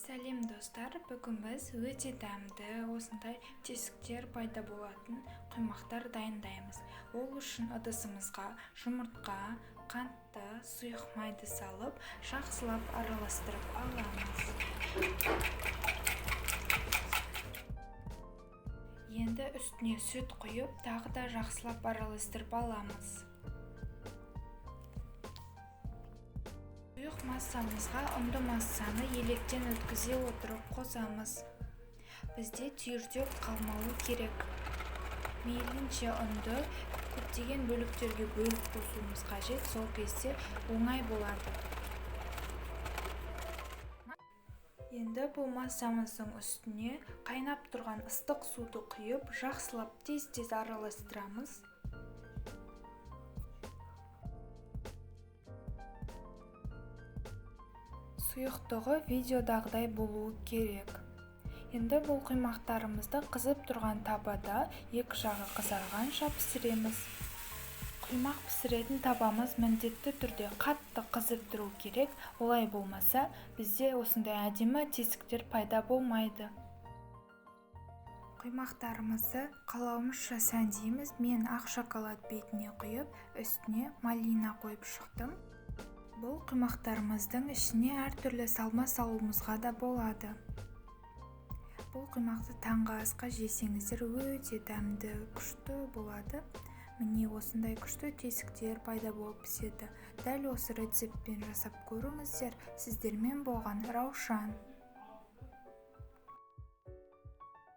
Сәлем достар, бүгін біз өте дәмді осындай тесіктер пайда болатын құймақтар дайындаймыз. Ол үшін ыдысымызға жұмыртқа, қантты, сұйық майды салып, жақсылап араластырып аламыз. Енді үстіне сүт құйып, тағы да жақсылап араластырып аламыз. Сұйық массамызға ұнды массаны електен өткізе отырып қосамыз. Бізде түйіршік қалмауы керек. Мейлінше ұнды көптеген бөліктерге бөліп қосуымыз қажет, сол кезде оңай болады. Енді бұл массамыздың үстіне қайнап тұрған ыстық суды құйып, жақсылап тез-тез араластырамыз. Сұйықтығы видеодағыдай болуы керек. Енді бұл құймақтарымызды қызып тұрған табада екі жағы қызарғанша пісіреміз. Құймақ пісіретін табамыз міндетті түрде қатты қызып тұру керек, олай болмаса бізде осындай әдемі тесіктер пайда болмайды. Құймақтарымызды қалауымызша сәндейміз. Мен ақ шоколад бетіне құйып, үстіне малина қойып шықтым. Бұл құймақтарымыздың ішіне әртүрлі салма салуымызға да болады. Бұл құймақты таңғы асқа жесеңіздер өте дәмді, күшті болады. Міне осындай күшті тесіктер пайда болып піседі. Дәл осы рецептпен жасап көріңіздер. Сіздермен болған Раушан.